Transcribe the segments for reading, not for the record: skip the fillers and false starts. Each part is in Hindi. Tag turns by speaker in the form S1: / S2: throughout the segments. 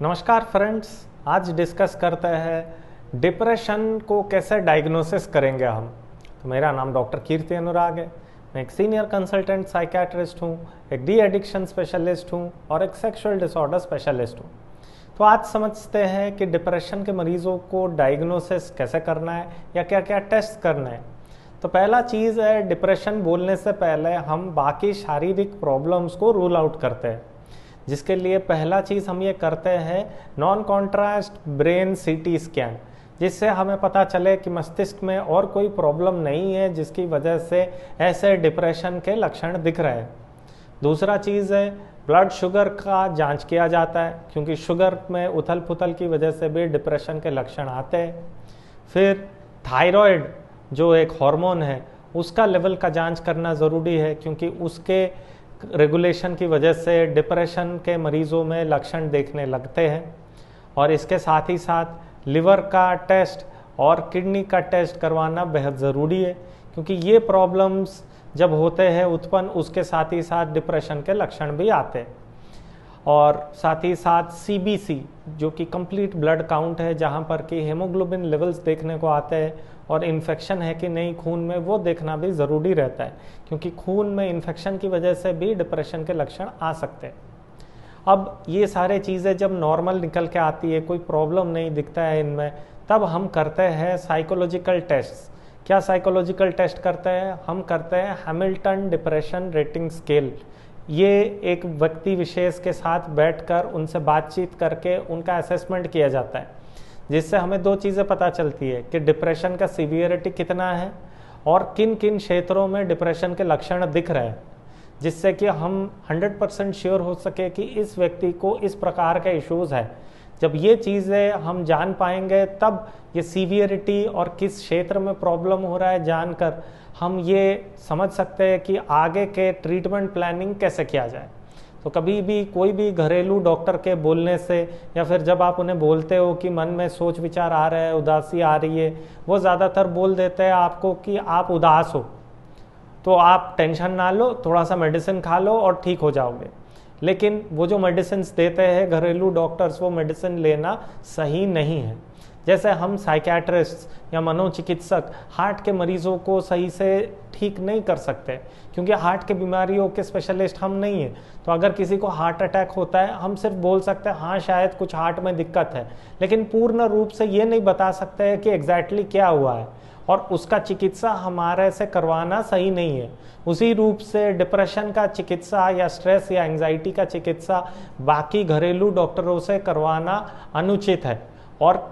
S1: नमस्कार फ्रेंड्स, आज डिस्कस करते हैं डिप्रेशन को कैसे डायग्नोसिस करेंगे हम। तो मेरा नाम डॉक्टर कीर्ति अनुराग है। मैं एक सीनियर कंसल्टेंट साइकियाट्रिस्ट हूँ, एक डी एडिक्शन स्पेशलिस्ट हूँ और एक सेक्सुअल डिसऑर्डर स्पेशलिस्ट हूँ। तो आज समझते हैं कि डिप्रेशन के मरीजों को डायग्नोसिस कैसे करना है या क्या क्या टेस्ट करना है। तो पहला चीज़ है, डिप्रेशन बोलने से पहले हम बाकी शारीरिक प्रॉब्लम्स को रूल आउट करते हैं, जिसके लिए पहला चीज़ हम ये करते हैं non contrast brain CT scan, जिससे हमें पता चले कि मस्तिष्क में और कोई प्रॉब्लम नहीं है जिसकी वजह से ऐसे डिप्रेशन के लक्षण दिख रहे हैं। दूसरा चीज़ है ब्लड शुगर का जांच किया जाता है, क्योंकि शुगर में उथल पुथल की वजह से भी डिप्रेशन के लक्षण आते हैं। फिर थायराइड जो एक हार्मोन है उसका लेवल का जांच करना ज़रूरी है, क्योंकि उसके रेगुलेशन की वजह से डिप्रेशन के मरीज़ों में लक्षण देखने लगते हैं। और इसके साथ ही साथ लिवर का टेस्ट और किडनी का टेस्ट करवाना बेहद ज़रूरी है, क्योंकि ये प्रॉब्लम्स जब होते हैं उत्पन्न, उसके साथ ही साथ डिप्रेशन के लक्षण भी आते हैं। और साथ ही साथ सीबीसी जो कि कंप्लीट ब्लड काउंट है, जहाँ पर कि हेमोग्लोबिन लेवल्स देखने को आते हैं और इन्फेक्शन है कि नहीं खून में, वो देखना भी ज़रूरी रहता है, क्योंकि खून में इन्फेक्शन की वजह से भी डिप्रेशन के लक्षण आ सकते हैं। अब ये सारे चीज़ें जब नॉर्मल निकल के आती है, कोई प्रॉब्लम नहीं दिखता है इनमें, तब हम करते हैं साइकोलॉजिकल टेस्ट। क्या साइकोलॉजिकल टेस्ट करते हैं? हम करते हैं हैमिल्टन डिप्रेशन रेटिंग स्केल। ये एक व्यक्ति विशेष के साथ बैठकर उनसे बातचीत करके उनका असेसमेंट किया जाता है, जिससे हमें दो चीज़ें पता चलती है कि डिप्रेशन का सीवियरिटी कितना है और किन किन क्षेत्रों में डिप्रेशन के लक्षण दिख रहे हैं, जिससे कि हम 100% श्योर हो सके कि इस व्यक्ति को इस प्रकार के इश्यूज़ है। जब ये चीज़ें हम जान पाएंगे, तब ये सीवियरिटी और किस क्षेत्र में प्रॉब्लम हो रहा है जानकर हम ये समझ सकते हैं कि आगे के ट्रीटमेंट प्लानिंग कैसे किया जाए। तो कभी भी कोई भी घरेलू डॉक्टर के बोलने से, या फिर जब आप उन्हें बोलते हो कि मन में सोच विचार आ रहा है, उदासी आ रही है, वो ज़्यादातर बोल देते हैं आपको कि आप उदास हो, तो आप टेंशन ना लो, थोड़ा सा मेडिसिन खा लो और ठीक हो जाओगे। लेकिन वो जो मेडिसिन देते हैं घरेलू डॉक्टर्स, वो मेडिसिन लेना सही नहीं है। जैसे हम साइकियाट्रिस्ट या मनोचिकित्सक हार्ट के मरीजों को सही से ठीक नहीं कर सकते, क्योंकि हार्ट के बीमारियों के स्पेशलिस्ट हम नहीं हैं। तो अगर किसी को हार्ट अटैक होता है, हम सिर्फ बोल सकते हैं हाँ शायद कुछ हार्ट में दिक्कत है, लेकिन पूर्ण रूप से ये नहीं बता सकते हैं कि एग्जैक्टली क्या हुआ है, और उसका चिकित्सा हमारे से करवाना सही नहीं है। उसी रूप से डिप्रेशन का चिकित्सा या स्ट्रेस या एंजाइटी का चिकित्सा बाकी घरेलू डॉक्टरों से करवाना अनुचित है और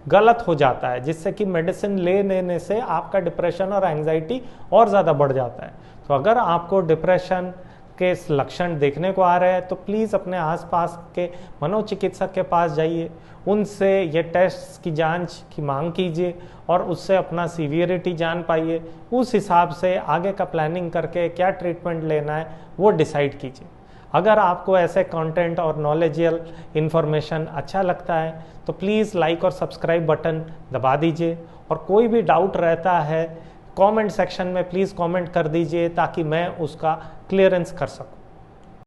S1: गलत हो जाता है, जिससे कि मेडिसिन ले लेने से आपका डिप्रेशन और एंजाइटी और ज़्यादा बढ़ जाता है। तो अगर आपको डिप्रेशन के लक्षण देखने को आ रहे हैं, तो प्लीज़ अपने आसपास के मनोचिकित्सक के पास जाइए, उनसे ये टेस्ट की जांच की मांग कीजिए और उससे अपना सीवियरिटी जान पाइए। उस हिसाब से आगे का प्लानिंग करके क्या ट्रीटमेंट लेना है वो डिसाइड कीजिए। अगर आपको ऐसे कंटेंट और नॉलेजियल इन्फॉर्मेशन अच्छा लगता है, तो प्लीज़ लाइक और सब्सक्राइब बटन दबा दीजिए, और कोई भी डाउट रहता है कमेंट सेक्शन में प्लीज़ कमेंट कर दीजिए, ताकि मैं उसका क्लियरेंस कर सकूं।